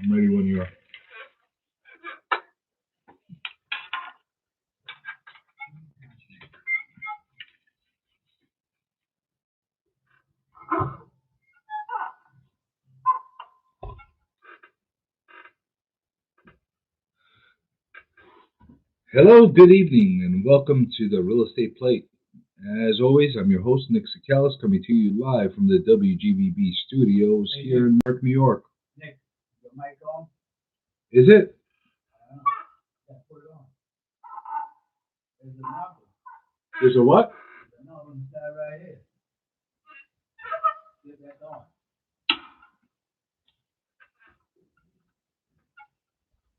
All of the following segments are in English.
I'm ready when you are. Hello, good evening, and welcome to the Real Estate Plate. As always, I'm your host, Nick Sakalis, coming to you live from the WGBB studios here in Newark, New York. Nick, your mic on? Is it? Yeah, put it on. There's a knob. There's a what? There's a knob on the side right here. Get that on.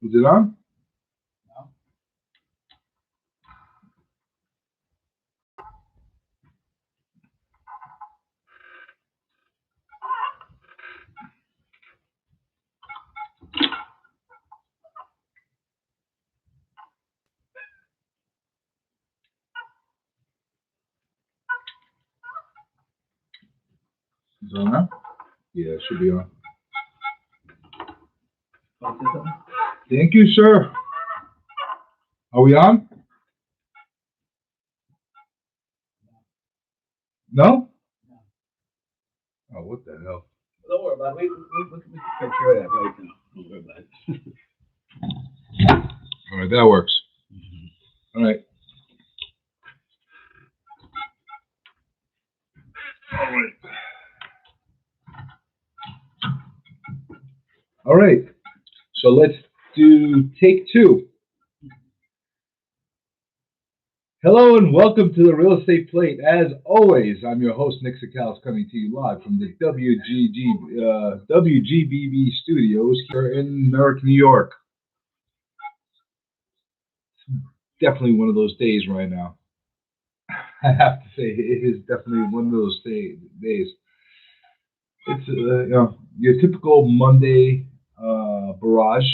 Is it on? No? Is it on now? Yeah, it should be on. Want to say something? Thank you, sir. Are we on? No? No. Oh, what the hell? Don't worry about it. We can take care of that right now. Don't worry about it. All right, that works. All right. All right. All right. So let's do take two. Hello and welcome to the Real Estate Plate. As always, I'm your host, Nick Sakalis, coming to you live from the WGBB studios here in Newark, New York. Definitely one of those days right now. I have to say, it is definitely one of those days. It's your typical Monday barrage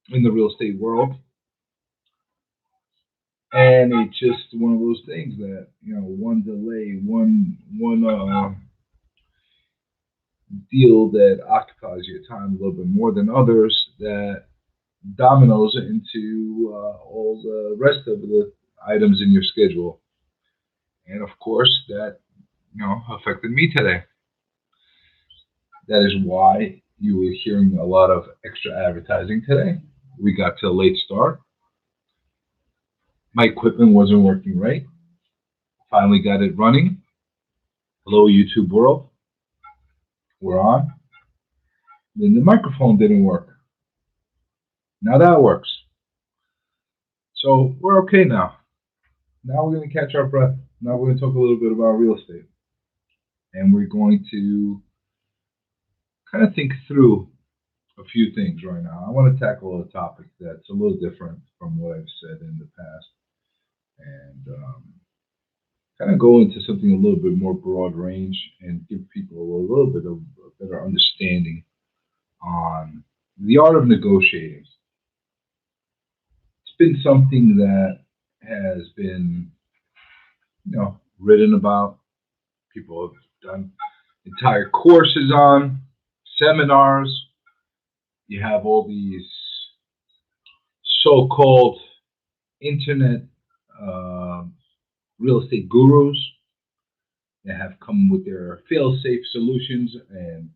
in the real estate world. And it's just one of those things that, one delay, one deal that occupies your time a little bit more than others, that dominoes into all the rest of the items in your schedule. And of course, that, affected me today. That is why you were hearing a lot of extra advertising today. We got to a late start. My equipment wasn't working right. Finally got it running. Hello, YouTube world. We're on. Then the microphone didn't work. Now that works. So we're okay now. Now we're going to catch our breath. Now we're going to talk a little bit about real estate. And we're going to kind of think through a few things right now. I want to tackle a topic that's a little different from what I've said in the past. And kind of go into something a little bit more broad range and give people a little bit of a better understanding on the art of negotiating. It's been something that has been, written about. People have done entire courses on, seminars. You have all these so-called internet real estate gurus that have come with their fail-safe solutions and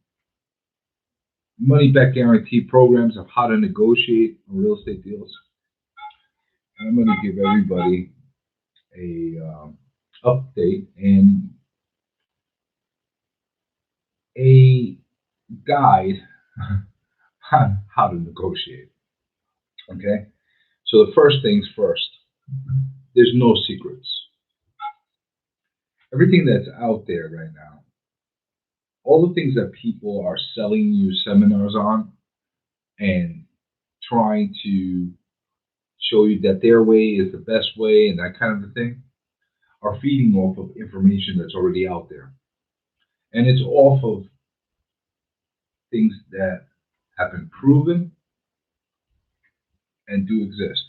money-back guarantee programs of how to negotiate on real estate deals. And I'm going to give everybody a update and a guide on how to negotiate. Okay? So the first things first, there's no secrets. Everything that's out there right now, all the things that people are selling you seminars on and trying to show you that their way is the best way and that kind of a thing, are feeding off of information that's already out there. And it's off of things that have been proven and do exist.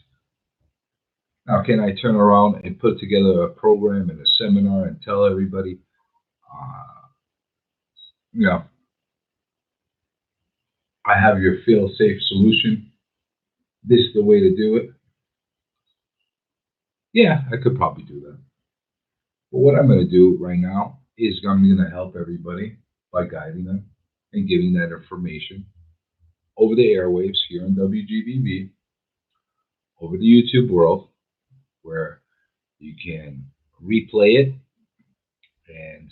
Now, can I turn around and put together a program and a seminar and tell everybody, I have your fail-safe solution. This is the way to do it. Yeah, I could probably do that. But what I'm going to do right now is I'm going to help everybody by guiding them and giving that information over the airwaves here on WGBB, over the YouTube world, where you can replay it and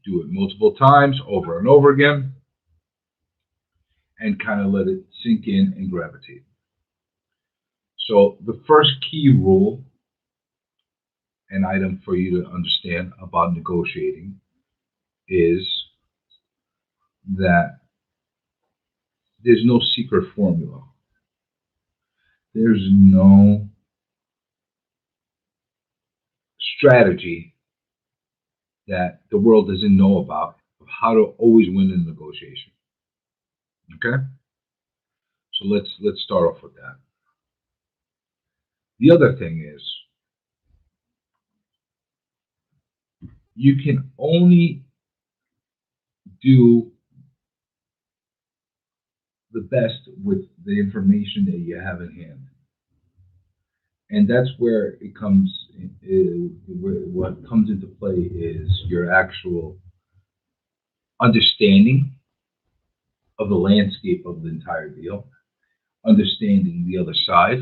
do it multiple times over and over again and kind of let it sink in and gravitate. So the first key rule and item for you to understand about negotiating is that there's no secret formula. There's no strategy that the world doesn't know about of how to always win in negotiation. Okay? So let's start off with that. The other thing is you can only do the best with the information that you have in hand. And that's where it comes, what comes into play is your actual understanding of the landscape of the entire deal, understanding the other side,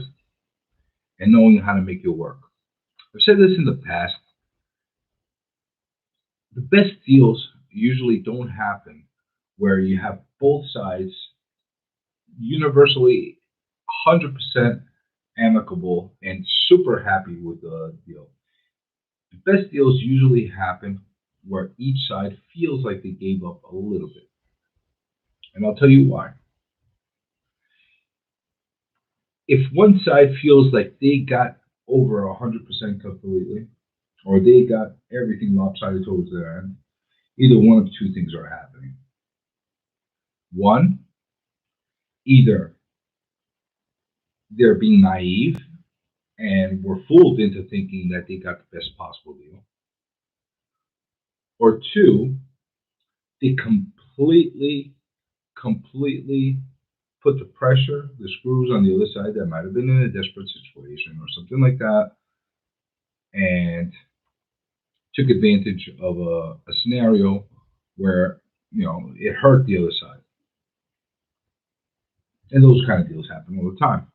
and knowing how to make it work. I've said this in the past. The best deals usually don't happen where you have both sides universally 100% amicable and super happy with the deal. The best deals usually happen where each side feels like they gave up a little bit. And I'll tell you why. If one side feels like they got over 100% completely, or they got everything lopsided towards their end, either one of two things are happening. One, either they're being naive and were fooled into thinking that they got the best possible deal. Or two, they completely put the pressure, the screws on the other side that might have been in a desperate situation or something like that, and took advantage of a scenario where it hurt the other side. And those kind of deals happen all the time.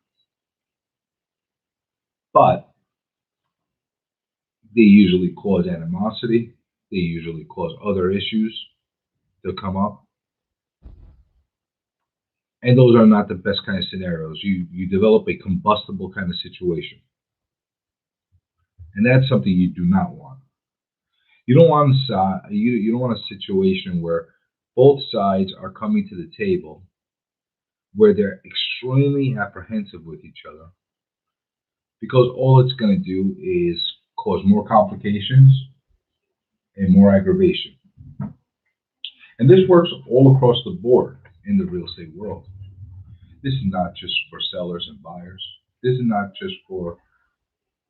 But they usually cause animosity. They usually cause other issues to come up. And those are not the best kind of scenarios. You develop a combustible kind of situation. And that's something you do not want. You don't want you don't want a situation where both sides are coming to the table where they're extremely apprehensive with each other, because all it's going to do is cause more complications and more aggravation. And this works all across the board in the real estate world. This is not just for sellers and buyers. This is not just for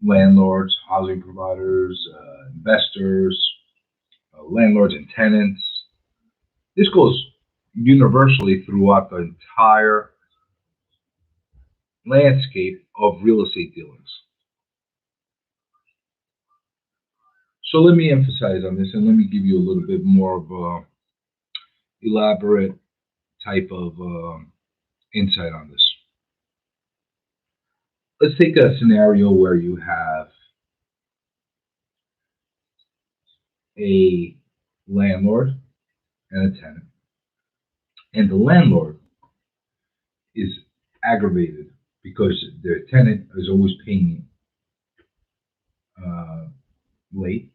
landlords, housing providers, investors, landlords and tenants. This goes universally throughout the entire landscape of real estate dealings. So let me emphasize on this, and let me give you a little bit more of a elaborate type of insight on this. Let's take a scenario where you have a landlord and a tenant, and the landlord is aggravated because their tenant is always paying late.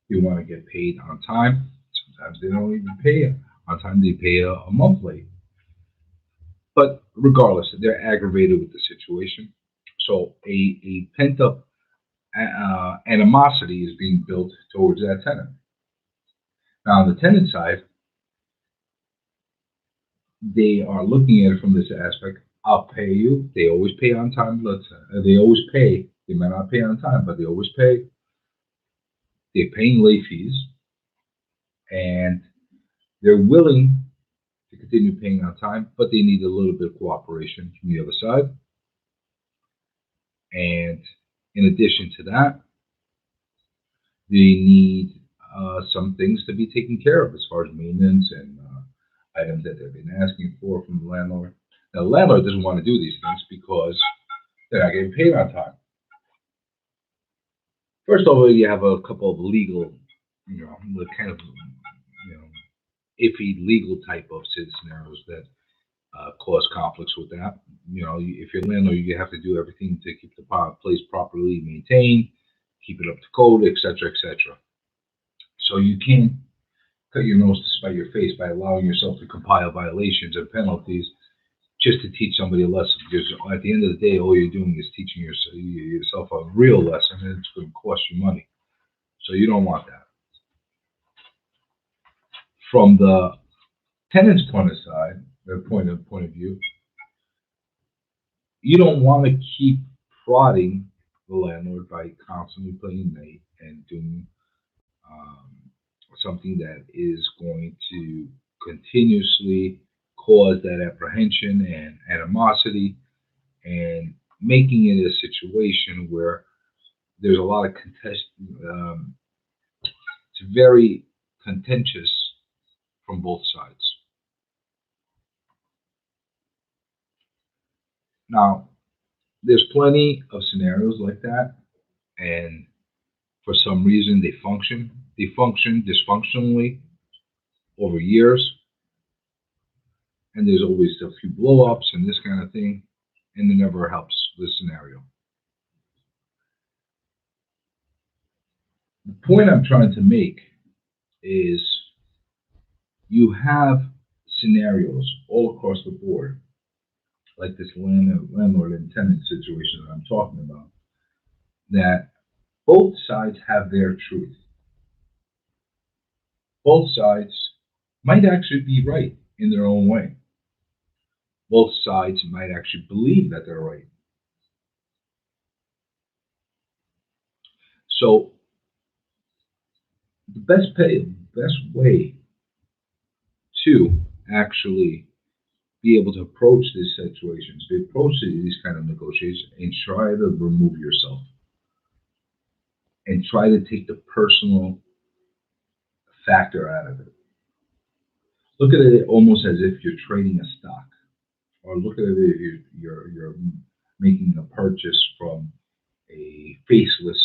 They want to get paid on time. Sometimes they don't even pay on time. They pay a month late. But regardless, they're aggravated with the situation. So a pent-up animosity is being built towards that tenant. Now, on the tenant side, they are looking at it from this aspect. I'll pay you. They always pay on time. They always pay. They might not pay on time, but they always pay. They're paying late fees, and they're willing continue paying on time, but they need a little bit of cooperation from the other side. And in addition to that, they need some things to be taken care of as far as maintenance and items that they've been asking for from the landlord. Now, the landlord doesn't want to do these things because they're not getting paid on time. First of all, you have a couple of legal, the kind of, iffy legal type of scenarios that cause conflicts with that. If you're a landlord, you have to do everything to keep the place properly maintained, keep it up to code, etc., etc. So you can't cut your nose to spite your face by allowing yourself to compile violations and penalties just to teach somebody a lesson. Because at the end of the day, all you're doing is teaching yourself a real lesson, and it's going to cost you money. So you don't want that. From the tenant's point of view, you don't want to keep prodding the landlord by constantly playing night and doing something that is going to continuously cause that apprehension and animosity, and making it a situation where there's a lot of contest. It's very contentious from both sides. Now, there's plenty of scenarios like that, and for some reason they function dysfunctionally over years, and there's always a few blow-ups and this kind of thing, and it never helps the scenario. The point I'm trying to make is you have scenarios all across the board, like this landlord and tenant situation that I'm talking about, that both sides have their truth. Both sides might actually be right in their own way. Both sides might actually believe that they're right. So the best way to actually be able to approach these situations, to approach these kind of negotiations, and try to remove yourself and try to take the personal factor out of it. Look at it almost as if you're trading a stock, or look at it if you're making a purchase from a faceless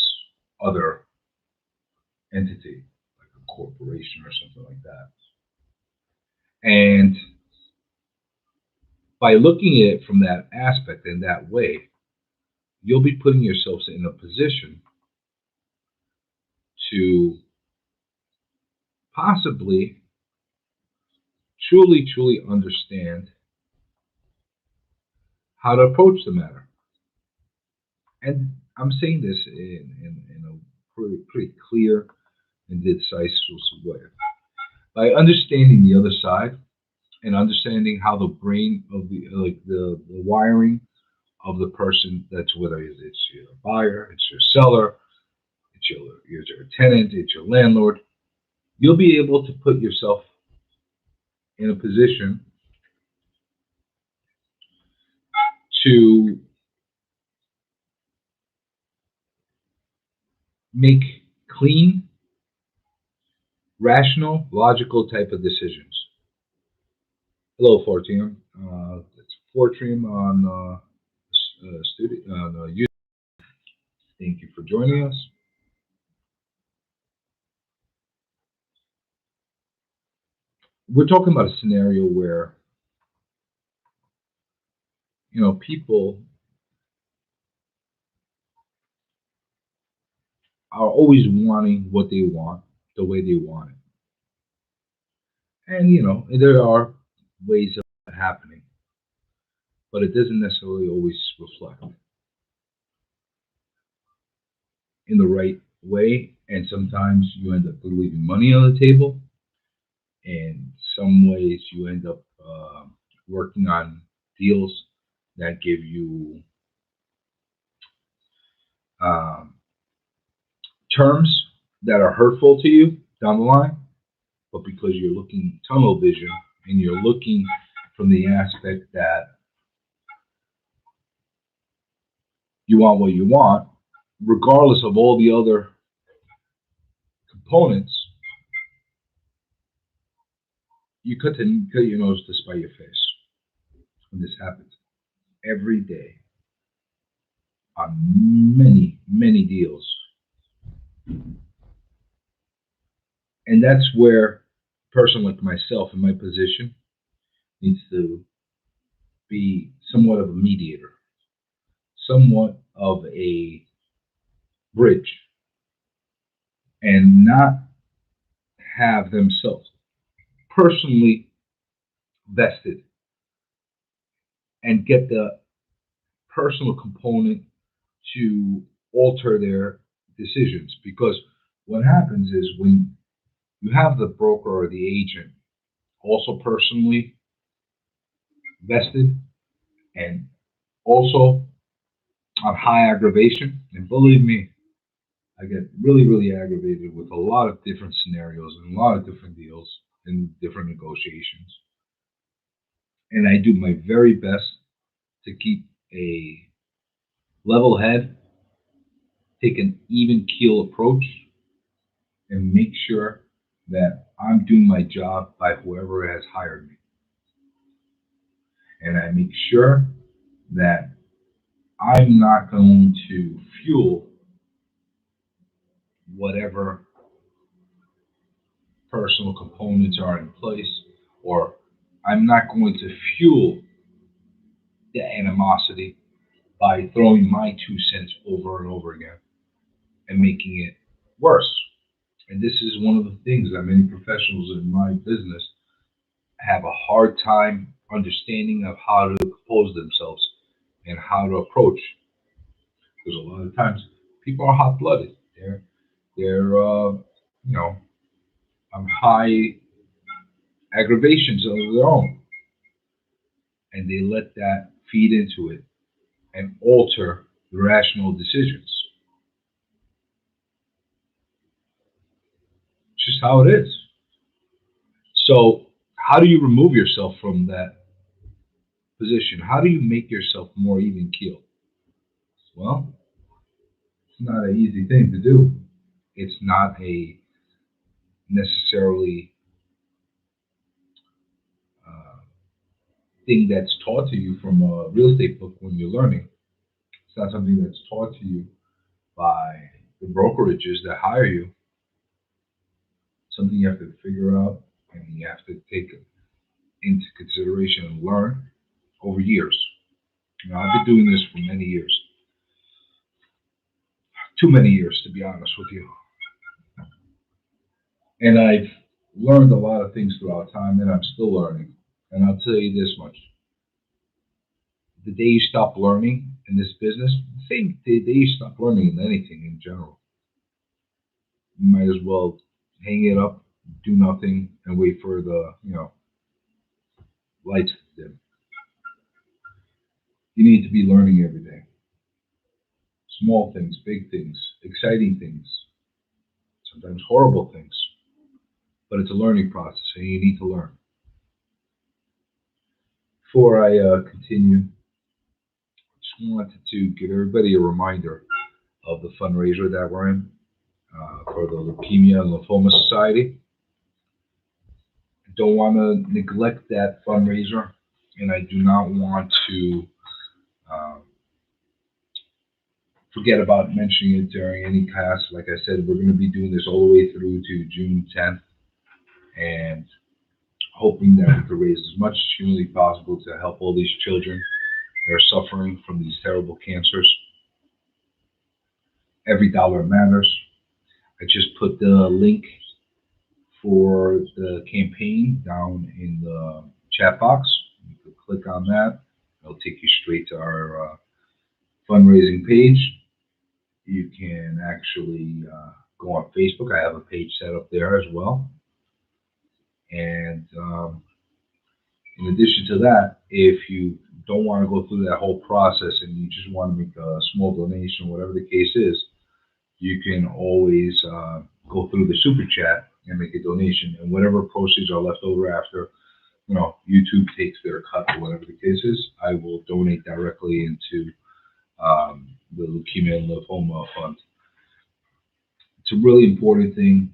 other entity, like a corporation or something like that. And by looking at it from that aspect in that way, you'll be putting yourselves in a position to possibly truly understand how to approach the matter. And I'm saying this in a pretty clear and decisive way. By understanding the other side and understanding how the brain of the wiring of the person, that's whether it's your buyer, it's your seller, it's your tenant, it's your landlord, you'll be able to put yourself in a position to make clean, rational, logical type of decisions. Hello, Fortune. It's Fortune on YouTube. Thank you for joining us. We're talking about a scenario where people are always wanting what they want the way they want it. And there are ways of it happening, but it doesn't necessarily always reflect in the right way. And sometimes you end up leaving money on the table. In some ways, you end up working on deals that give you terms that are hurtful to you down the line, but because you're looking tunnel vision and you're looking from the aspect that you want what you want, regardless of all the other components, you cut your nose to spite your face. And this happens every day on many, many deals. And that's where a person like myself in my position needs to be somewhat of a mediator, somewhat of a bridge, and not have themselves personally vested and get the personal component to alter their decisions. Because what happens is when you have the broker or the agent also personally vested and also on high aggravation, and believe me, I get really, really aggravated with a lot of different scenarios and a lot of different deals and different negotiations. And I do my very best to keep a level head, take an even keel approach, and make sure that I'm doing my job by whoever has hired me. And I make sure that I'm not going to fuel whatever personal components are in place, or I'm not going to fuel the animosity by throwing my 2 cents over and over again and making it worse. And this is one of the things that many professionals in my business have a hard time understanding of how to compose themselves and how to approach. Because a lot of times people are hot blooded. They're on high aggravations of their own, and they let that feed into it and alter the rational decisions. It's just how it is. So, how do you remove yourself from that position? How do you make yourself more even keel? Well, it's not an easy thing to do. It's not a necessarily uh, thing that's taught to you from a real estate book when you're learning. It's not something that's taught to you by the brokerages that hire you. Something you have to figure out and you have to take into consideration and learn over years. I've been doing this for many years, too many years to be honest with you. And I've learned a lot of things throughout time, and I'm still learning. And I'll tell you this much: the day you stop learning in this business, same the day you stop learning in anything in general, you might as well hang it up, do nothing, and wait for the lights to dim. You need to be learning every day. Small things, big things, exciting things, sometimes horrible things. But it's a learning process, and you need to learn. Before I continue, I just wanted to give everybody a reminder of the fundraiser that we're in for the Leukemia and Lymphoma Society. I don't want to neglect that fundraiser, and I do not want to um, forget about mentioning it during any class. Like I said, we're going to be doing this all the way through to June 10th, and hoping that we can raise as much as humanly possible to help all these children that are suffering from these terrible cancers. Every dollar matters. I just put the link for the campaign down in the chat box. You can click on that. It'll take you straight to our fundraising page. You can actually go on Facebook. I have a page set up there as well. And in addition to that, if you don't want to go through that whole process and you just want to make a small donation, whatever the case is, you can always go through the super chat and make a donation. And whatever proceeds are left over after, YouTube takes their cut or whatever the case is, I will donate directly into the Leukemia and Lymphoma Fund. It's a really important thing.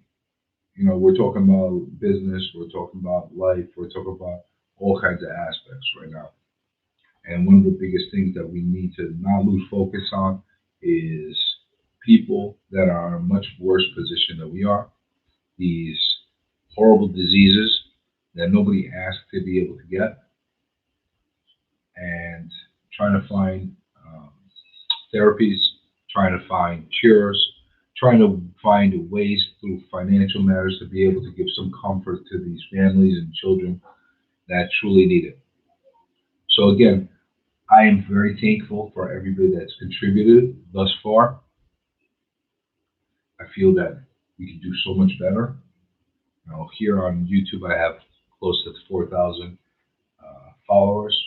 We're talking about business, we're talking about life, we're talking about all kinds of aspects right now. And one of the biggest things that we need to not lose focus on is people that are in a much worse position than we are. These horrible diseases that nobody asked to be able to get, and trying to find therapies, trying to find cures, trying to find ways through financial matters to be able to give some comfort to these families and children that truly need it. So again, I am very thankful for everybody that's contributed thus far. I feel that we can do so much better. Here on YouTube, I have close to 4,000 followers,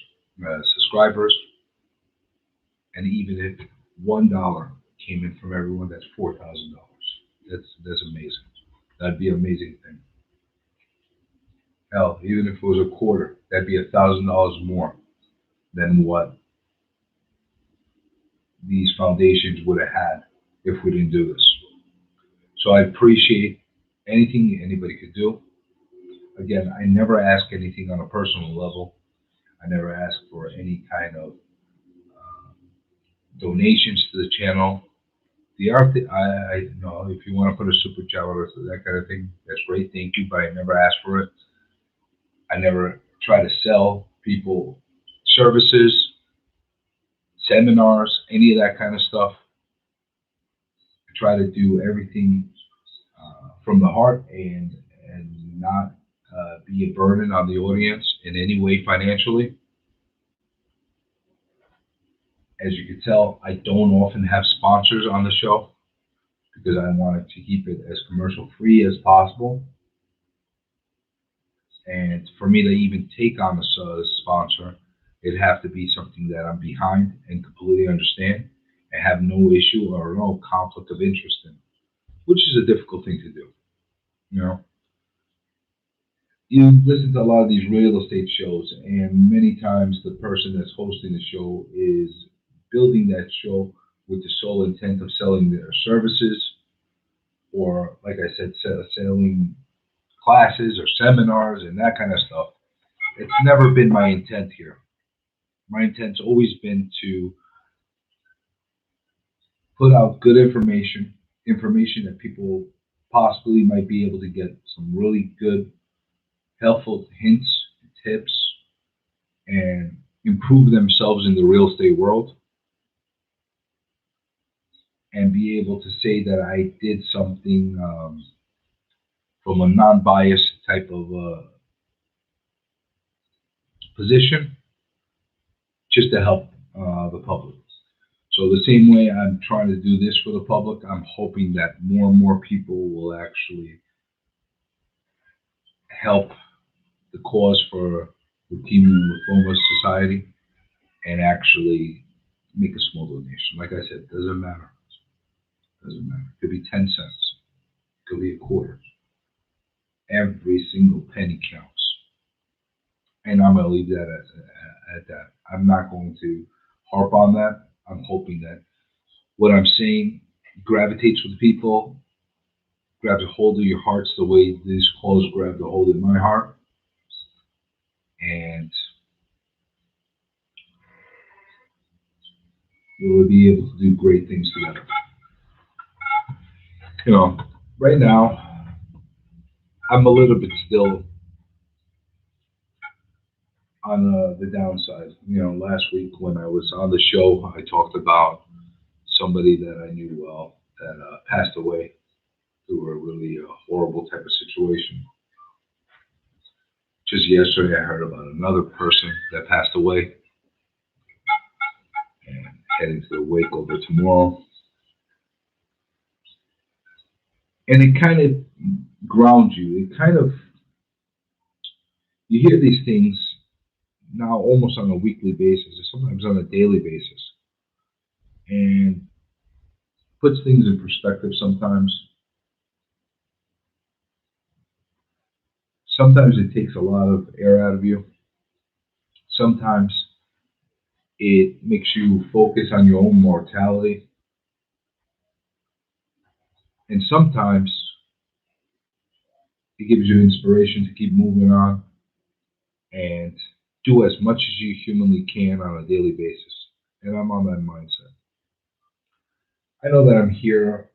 subscribers, and even if $1 came in from everyone, that's $4,000. That's amazing. That'd be an amazing thing. Hell, even if it was a quarter, that'd be $1,000 more than what these foundations would have had if we didn't do this. So I appreciate anything anybody could do. Again, I never ask anything on a personal level. I never ask for any kind of donations to the channel. The art, if you want to put a super chat or that kind of thing, that's great. Thank you, but I never ask for it. I never try to sell people services, seminars, any of that kind of stuff. I try to do everything from the heart and not be a burden on the audience in any way financially. As you can tell, I don't often have sponsors on the show because I wanted to keep it as commercial free as possible. And for me to even take on a sponsor, it'd have to be something that I'm behind and completely understand and have no issue or no conflict of interest in, which is a difficult thing to do. You listen to a lot of these real estate shows, and many times the person that's hosting the show is building that show with the sole intent of selling their services, or, like I said, selling classes or seminars and that kind of stuff. It's never been my intent here. My intent's always been to put out good information that people possibly might be able to get some really good, helpful hints, tips, and improve themselves in the real estate world, and be able to say that I did something from a non-biased type of position, just to help the public. So the same way I'm trying to do this for the public, I'm hoping that more and more people will actually help the cause for Leukemia and Lymphoma Society and actually make a small donation. Like I said, it doesn't matter. It doesn't matter. It could be 10 cents. It could be a quarter. Every single penny counts. And I'm going to leave that at that. I'm not going to harp on that. I'm hoping that what I'm saying gravitates with people, grabs a hold of your hearts the way these calls grabbed a hold of my heart. And we'll be able to do great things together. Right now, I'm a little bit still on the downside. Last week when I was on the show, I talked about somebody that I knew well that passed away through a really horrible type of situation. Just yesterday, I heard about another person that passed away, and heading to the wake over tomorrow. And it kind of grounds you. You hear these things now almost on a weekly basis, or sometimes on a daily basis, and puts things in perspective sometimes. Sometimes it takes a lot of air out of you. Sometimes it makes you focus on your own mortality. And sometimes it gives you inspiration to keep moving on and do as much as you humanly can on a daily basis. And I'm on that mindset. I know that I'm here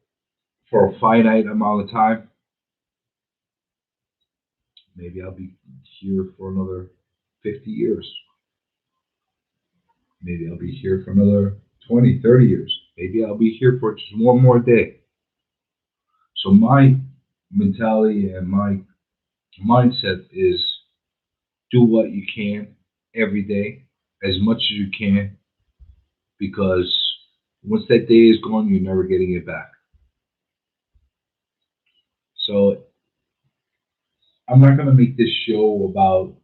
for a finite amount of time. Maybe I'll be here for another 50 years. Maybe I'll be here for another 20, 30 years. Maybe I'll be here for just one more day. So my mentality and my mindset is do what you can every day, as much as you can, because once that day is gone, you're never getting it back. So I'm not going to make this show about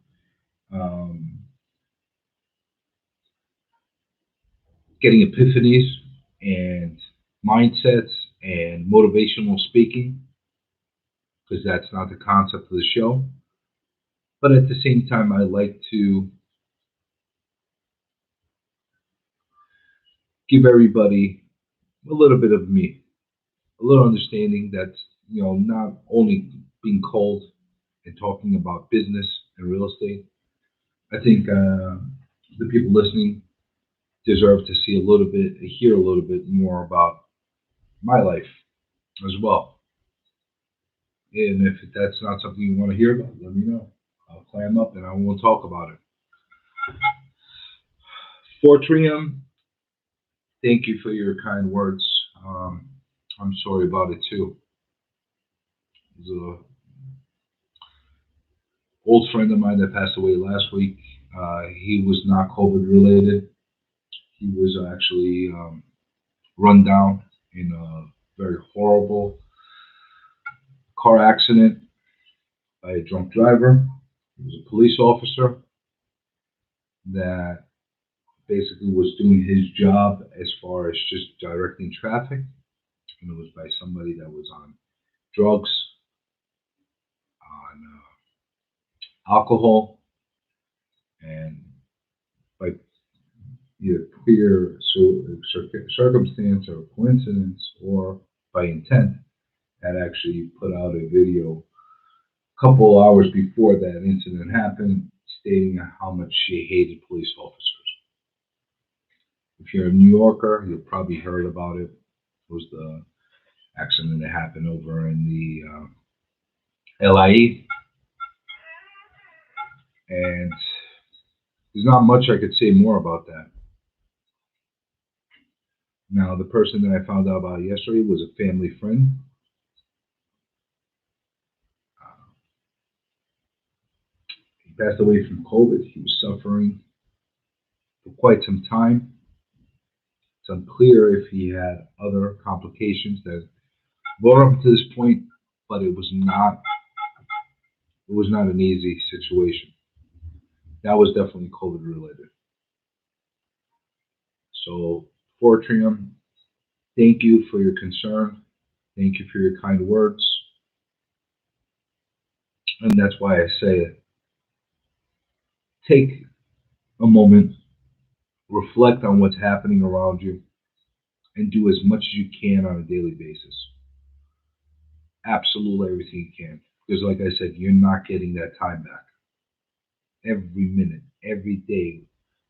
um, getting epiphanies and mindsets and motivational speaking, because that's not the concept of the show. But at the same time, I like to give everybody a little bit of me, a little understanding that, not only being cold and talking about business and real estate. I think the people listening deserve to see a little bit, hear a little bit more about my life as well. And if that's not something you want to hear about, let me know. I'll clam up and I will talk about it. Fortrium, thank you for your kind words. I'm sorry about it too. There's an old friend of mine that passed away last week. He was not COVID related. He was actually run down in a very horrible car accident by a drunk driver. He was a police officer that basically was doing his job as far as just directing traffic, and it was by somebody that was on drugs, on alcohol, and by either clear circumstance or coincidence or by intent, had actually put out a video a couple hours before that incident happened, stating how much she hated police officers. If you're a New Yorker, you've probably heard about it. It was the accident that happened over in the LIE, and there's not much I could say more about that. Now, the person that I found out about yesterday was a family friend. He passed away from COVID. He was suffering for quite some time. It's unclear if he had other complications that brought him to this point, but it was not an easy situation. That was definitely COVID related. So, Fortrium, thank you for your concern. Thank you for your kind words. And that's why I say it. Take a moment, reflect on what's happening around you, and do as much as you can on a daily basis. Absolutely everything you can. Because, like I said, you're not getting that time back. Every minute, every day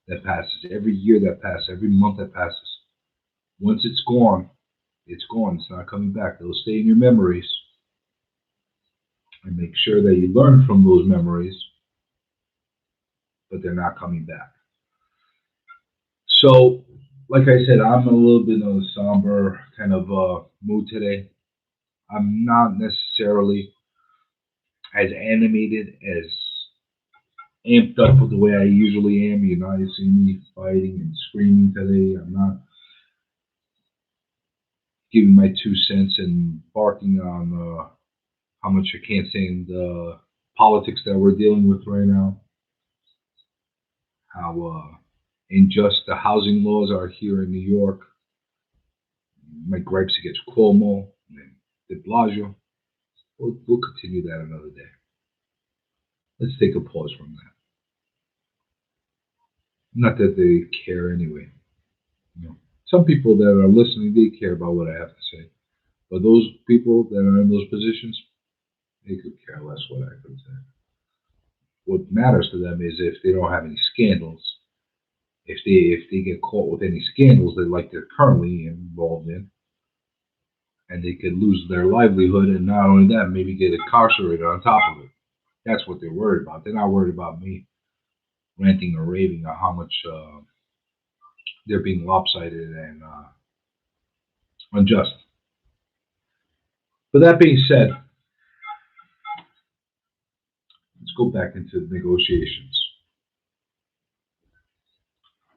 that passes, every year that passes, every month that passes. Once it's gone, it's gone. It's not coming back. It'll stay in your memories. And make sure that you learn from those memories, but they're not coming back. So, like I said, I'm a little bit on a somber kind of mood today. I'm not necessarily as animated, as amped up with the way I usually am. You see me fighting and screaming today. I'm not giving my 2 cents and barking on how much I can't stand the politics that we're dealing with right now. How unjust the housing laws are here in New York. My gripes against Cuomo and De Blasio. We'll continue that another day. Let's take a pause from that. Not that they care anyway. You know, some people that are listening, they care about what I have to say. But those people that are in those positions, they could care less what I could say. What matters to them is if they don't have any scandals. If they get caught with any scandals that like they're currently involved in, and they could lose their livelihood, and not only that, maybe get incarcerated on top of it. That's what they're worried about. They're not worried about me ranting or raving on how much they're being lopsided and unjust. But that being said, let's go back into negotiations.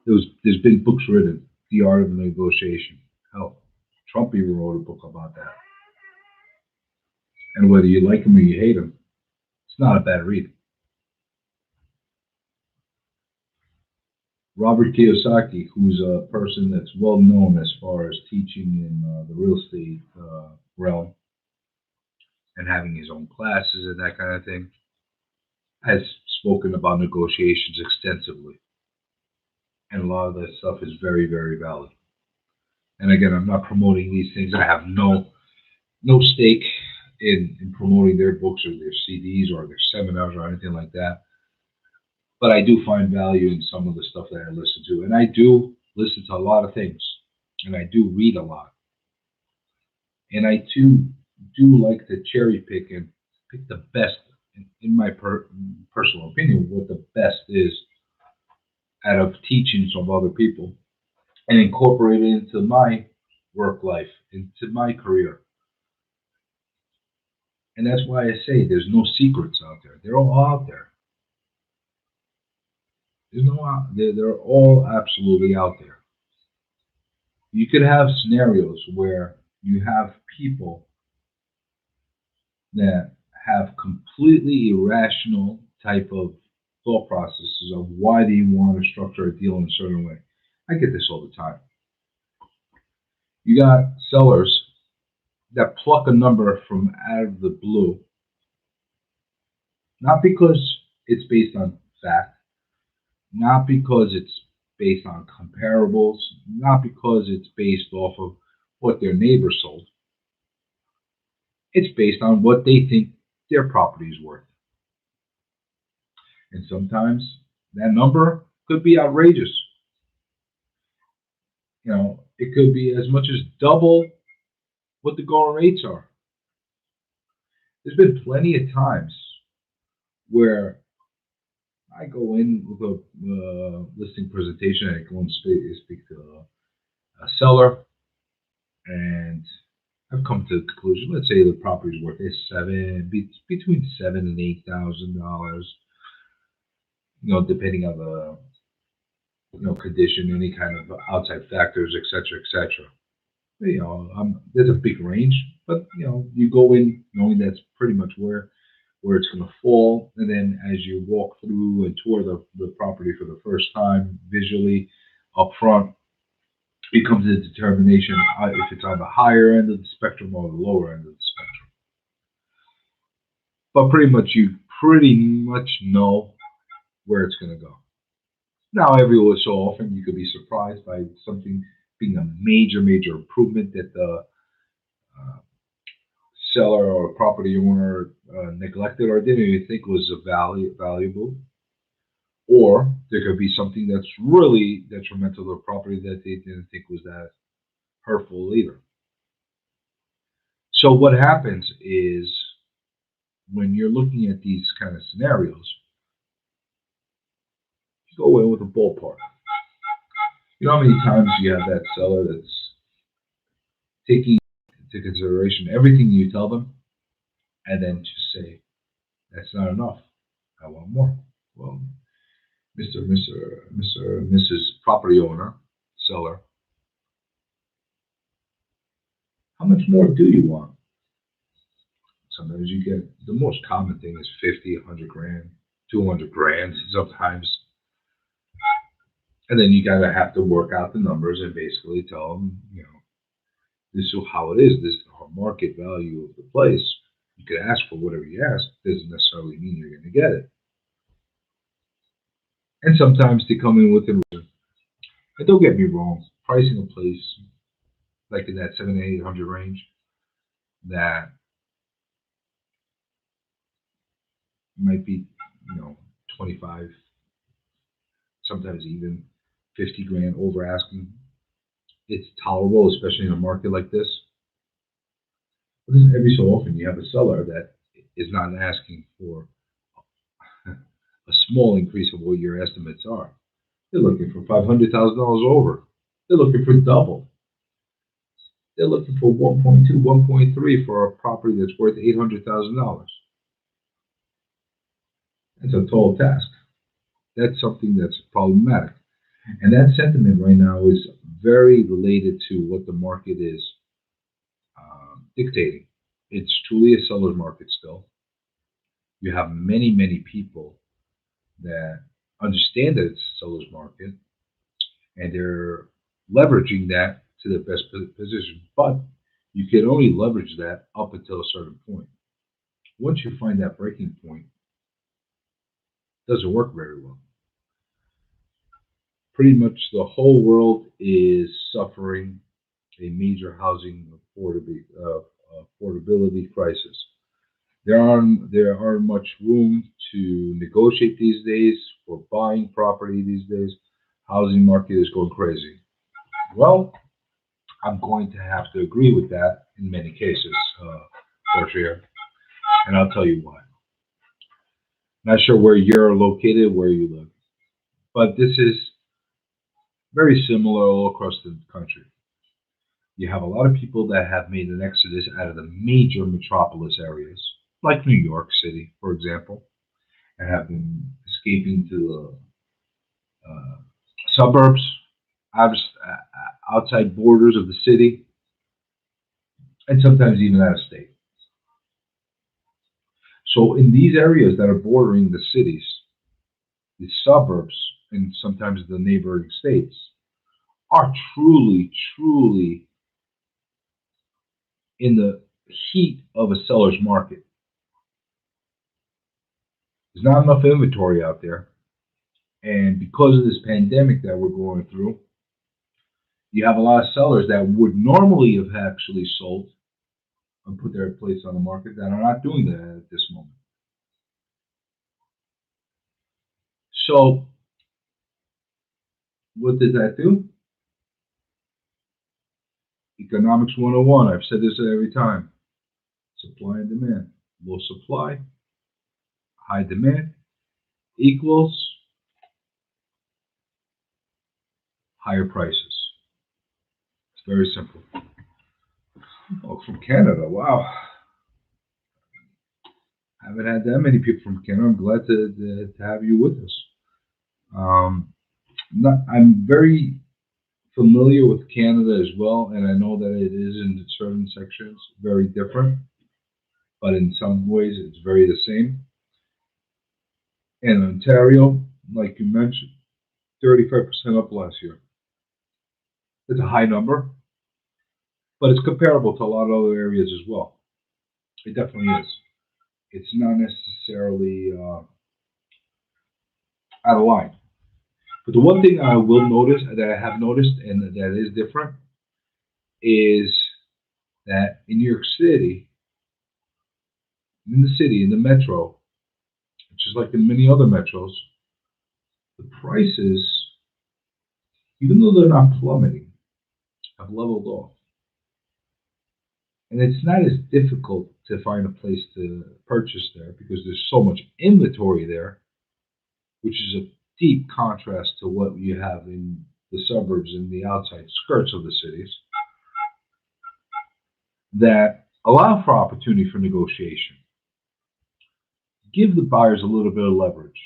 There's been books written, The Art of Negotiation. Hell, Trump even wrote a book about that. And whether you like him or you hate him, it's not a bad read. Robert Kiyosaki, who's a person that's well known as far as teaching in the real estate realm and having his own classes and that kind of thing, has spoken about negotiations extensively. And a lot of that stuff is very, very valid. And again, I'm not promoting these things. I have no stake in promoting their books or their CDs or their seminars or anything like that. But I do find value in some of the stuff that I listen to. And I do listen to a lot of things. And I do read a lot. And I too do like to cherry pick and pick the best, in my personal opinion, what the best is out of teachings of other people and incorporate it into my work life, into my career. And that's why I say there's no secrets out there. They're all out there. There's no out. They're all absolutely out there. You could have scenarios where you have people that have completely irrational type of thought processes of why do you want to structure a deal in a certain way. I get this all the time. You got sellers that pluck a number from out of the blue, not because it's based on fact, not because it's based on comparables, not because it's based off of what their neighbor sold. It's based on what they think their property is worth. And sometimes that number could be outrageous. You know, it could be as much as double what the going rates are. There's been plenty of times where I go in with a listing presentation and I go and speak to a seller, and I've come to the conclusion. Let's say the property is worth between $7,000 and $8,000. Depending on the condition, any kind of outside factors, etc., etc. There's a big range, but you go in knowing that's pretty much where it's going to fall, and then as you walk through and tour the property for the first time visually up front, it comes to determination if it's on the higher end of the spectrum or the lower end of the spectrum. But pretty much know where it's going to go. Now, every so often, you could be surprised by something being a major improvement that the seller or property owner neglected or didn't even think was valuable. Or there could be something that's really detrimental to the property that they didn't think was that hurtful either. So what happens is when you're looking at these kind of scenarios, you go in with a ballpark. You know how many times you have that seller that's taking into consideration everything you tell them and then just say, that's not enough. I want more. Well, Mrs. Property owner, seller, how much more do you want? Sometimes you get, the most common thing is 50, 100 grand, 200 grand sometimes. And then you gotta have to work out the numbers and basically tell them, this is how it is. This is the market value of the place. You could ask for whatever you ask. Doesn't necessarily mean you're going to get it. And sometimes they come in with an. And don't get me wrong, pricing a place like in that 700 to 800 range that might be, 25, sometimes even 50 grand over asking. It's tolerable, especially in a market like this. But this, every so often you have a seller that is not asking for a small increase of what your estimates are. They're looking for $500,000 over. They're looking for double. They're looking for 1.2, 1.3 for a property that's worth $800,000. That's a tall task. That's something that's problematic. And that sentiment right now is very related to what the market is dictating. It's truly a seller's market still. You have many, many people that understand that it's a seller's market and they're leveraging that to their best position. But you can only leverage that up until a certain point. Once you find that breaking point, it doesn't work very well. Pretty much the whole world is suffering a major housing affordability crisis. There aren't much room to negotiate these days for buying property these days. Housing market is going crazy. Well, I'm going to have to agree with that in many cases, Portia, and I'll tell you why. Not sure where you're located, where you live, but this is very similar all across the country. You have a lot of people that have made an exodus out of the major metropolis areas, like New York City, for example, and have been escaping to the suburbs, out, outside borders of the city, and sometimes even out of state. So, in these areas that are bordering the cities, the suburbs, and sometimes the neighboring states, are truly, truly in the heat of a seller's market. There's not enough inventory out there. And because of this pandemic that we're going through, you have a lot of sellers that would normally have actually sold and put their place on the market that are not doing that at this moment. So, what does that do? Economics 101. I've said this every time. Supply and demand. Low supply, high demand equals higher prices. It's very simple. Oh, from Canada. Wow. I haven't had that many people from Canada. I'm glad to have you with us. Um, I'm very familiar with Canada as well, and I know that it is in certain sections very different, but in some ways it's very the same. In Ontario, like you mentioned, 35% up last year. It's a high number, but it's comparable to a lot of other areas as well. It definitely is. It's not necessarily out of line. But the one thing I will notice that I have noticed and that is different is that in New York City, in the city, in the metro, just like in many other metros, the prices, even though they're not plummeting, have leveled off. And it's not as difficult to find a place to purchase there because there's so much inventory there, which is a deep contrast to what you have in the suburbs and the outside skirts of the cities, that allow for opportunity for negotiation. Give the buyers a little bit of leverage.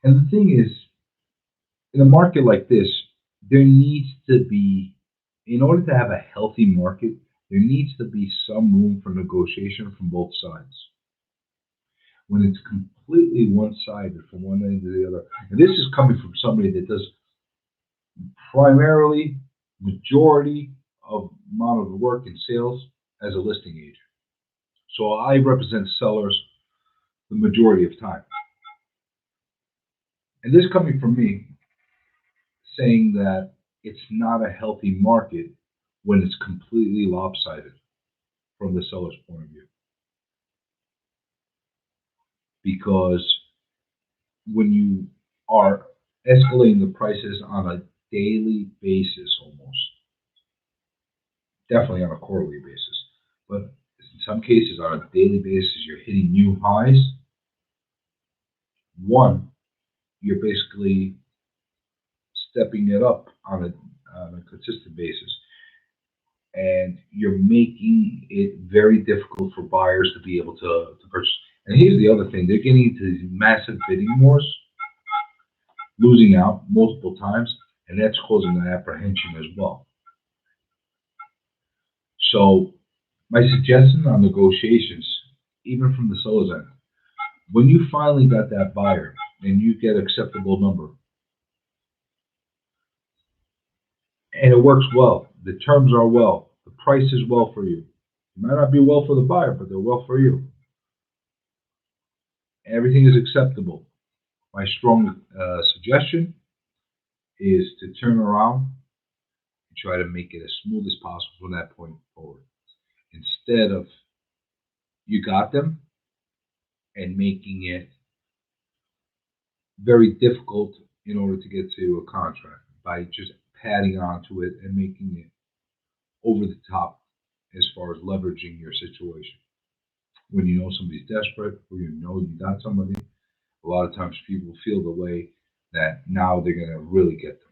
And the thing is, in a market like this, there needs to be, in order to have a healthy market, there needs to be some room for negotiation from both sides. When it's completely one-sided from one end to the other, and this is coming from somebody that does primarily majority of amount of work in sales as a listing agent. So I represent sellers the majority of time. And this coming from me, saying that it's not a healthy market when it's completely lopsided from the seller's point of view. Because when you are escalating the prices on a daily basis almost, definitely on a quarterly basis, but in some cases on a daily basis, you're hitting new highs. One, you're basically stepping it up on a consistent basis. And you're making it very difficult for buyers to be able to purchase. And here's the other thing: they're getting into these massive bidding wars, losing out multiple times, and that's causing an apprehension as well. So, my suggestion on negotiations, even from the seller's end, when you finally got that buyer and you get acceptable number and it works well, the terms are well, the price is well for you. It might not be well for the buyer, but they're well for you. Everything is acceptable. My strong suggestion is to turn around and try to make it as smooth as possible from that point forward. Instead of you got them and making it very difficult in order to get to a contract by just padding onto it and making it over the top as far as leveraging your situation. When you know somebody's desperate or you know you got somebody, a lot of times people feel the way that now they're going to really get them.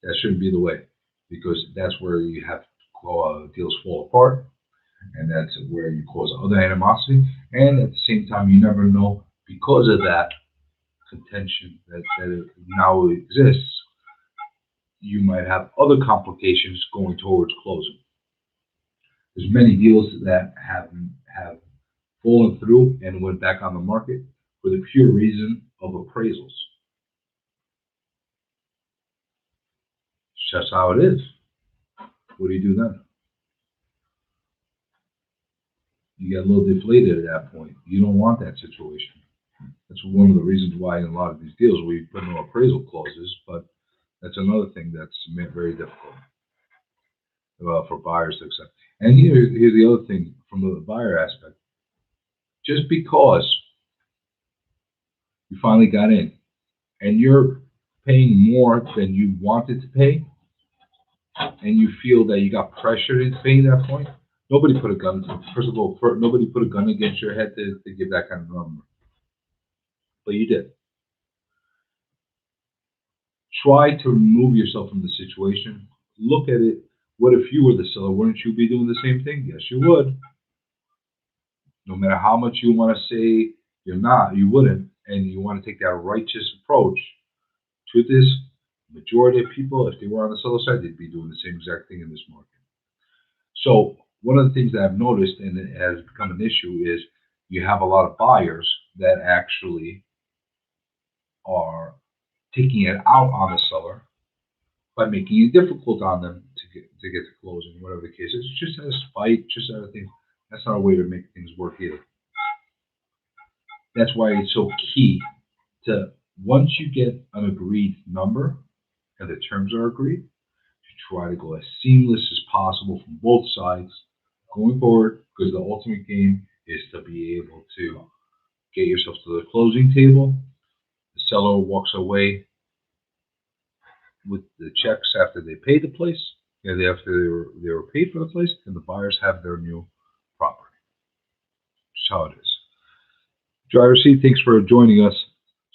That shouldn't be the way, because that's where you have deals fall apart, and that's where you cause other animosity. And at the same time, you never know, because of that contention that now exists, you might have other complications going towards closing. There's many deals that have fallen through and went back on the market for the pure reason of appraisals. It's just how it is. What do you do then? You get a little deflated at that point. You don't want that situation. That's one of the reasons why in a lot of these deals we put no appraisal clauses, but that's another thing that's very difficult for buyers to accept. And here's the other thing from the buyer aspect. Just because you finally got in and you're paying more than you wanted to pay, and you feel that you got pressured into paying that point, nobody put a gun. First of all, nobody put a gun against your head to give that kind of number, but you did. Try to remove yourself from the situation. Look at it. What if you were the seller? Wouldn't you be doing the same thing? Yes, you would. No matter how much you want to say you're not, you wouldn't, and you want to take that righteous approach. Truth is, majority of people, if they were on the seller side, they'd be doing the same exact thing in this market. So one of the things that I've noticed, and it has become an issue, is you have a lot of buyers that actually are taking it out on the seller by making it difficult on them to get to closing, whatever the case is. Just as a spite, just as a thing. That's not a way to make things work either. That's why it's so key to, once you get an agreed number and the terms are agreed, to try to go as seamless as possible from both sides going forward, because the ultimate game is to be able to get yourself to the closing table. The seller walks away with the checks after they pay the place, and after they were paid for the place, and the buyers have their new property. That's how it is. Driver C, thanks for joining us.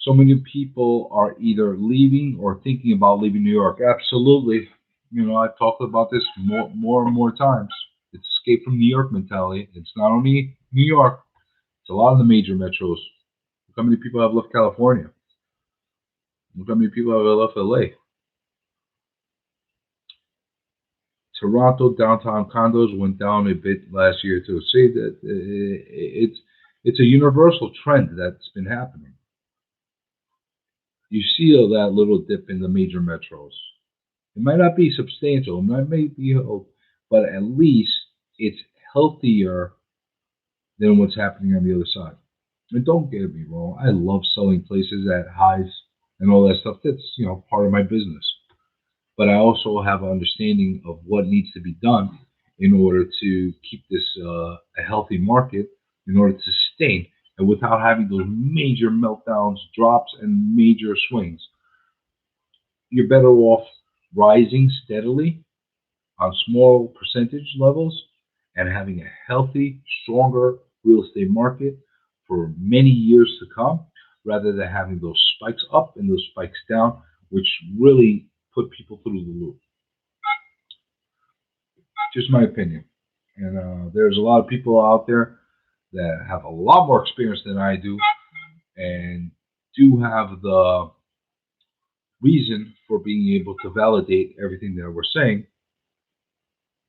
So many people are either leaving or thinking about leaving New York. Absolutely. You know, I've talked about this more and more times. It's escape from New York mentality. It's not only New York, it's a lot of the major metros. Look how many people have left California. Look how many people have left LA. Toronto downtown condos went down a bit last year too. See that it's a universal trend that's been happening. You see that little dip in the major metros. It might not be substantial, it might be, but at least it's healthier than what's happening on the other side. And don't get me wrong, I love selling places at highs and all that stuff. That's, part of my business. But I also have an understanding of what needs to be done in order to keep this a healthy market, in order to sustain, and without having those major meltdowns, drops, and major swings. You're better off rising steadily on small percentage levels and having a healthy, stronger real estate market for many years to come, rather than having those spikes up and those spikes down, which really put people through the loop. Just my opinion. And there's a lot of people out there that have a lot more experience than I do and do have the reason for being able to validate everything that we're saying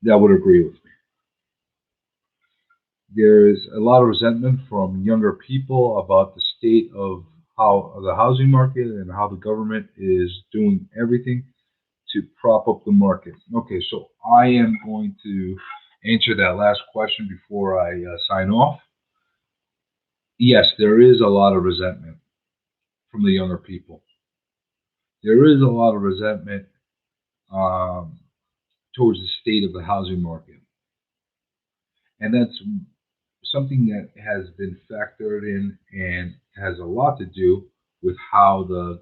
that would agree with me. There's a lot of resentment from younger people about the state of how the housing market and how the government is doing everything to prop up the market. Okay, so I am going to answer that last question before I sign off. Yes, there is a lot of resentment from the younger people. There is a lot of resentment towards the state of the housing market. And that's something that has been factored in and has a lot to do with how the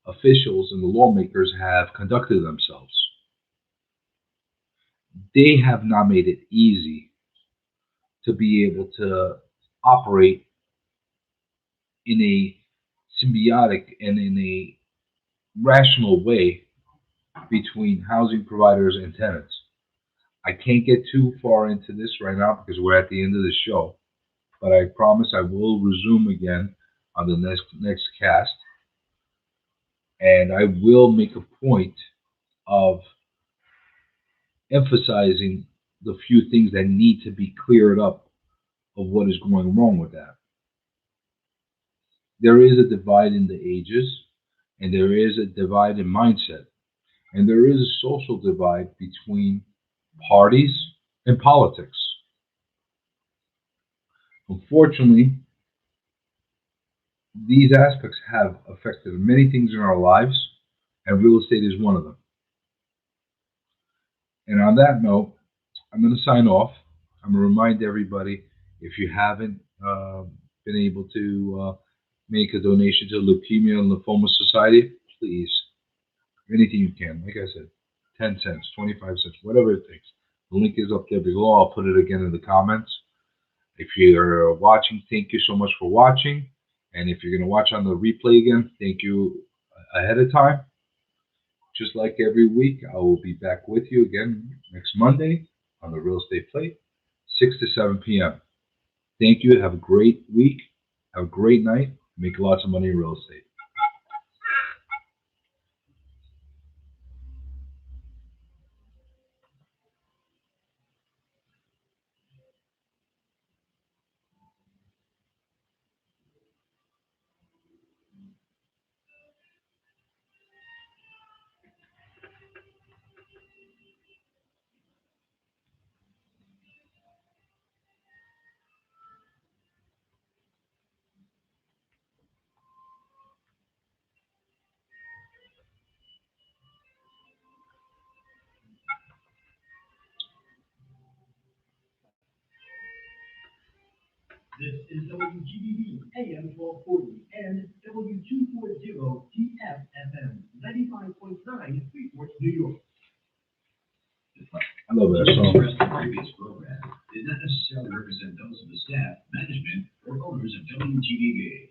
officials and the lawmakers have conducted themselves. They have not made it easy to be able to operate in a symbiotic and in a rational way between housing providers and tenants. I can't get too far into this right now because we're at the end of the show, but I promise I will resume again on the next cast, and I will make a point of emphasizing the few things that need to be cleared up of what is going wrong with that. There is a divide in the ages, and there is a divide in mindset, and there is a social divide between parties and politics. Unfortunately, these aspects have affected many things in our lives, and real estate is one of them. And on that note, I'm going to sign off. I'm going to remind everybody, if you haven't been able to make a donation to the Leukemia and Lymphoma Society, please, anything you can. Like I said, 10 cents, 25 cents, whatever it takes. The link is up there below. I'll put it again in the comments. If you're watching, thank you so much for watching. And if you're going to watch on the replay again, thank you ahead of time. Just like every week, I will be back with you again next Monday on the Real Estate Plate, 6 to 7 p.m. Thank you. Have a great week. Have a great night. Make lots of money in real estate. This is WGBB AM 1240 and W240 TFFM 95.9 Freeport, New York. I love that song. The previous program did not necessarily represent those of the staff, management, or owners of WGBB.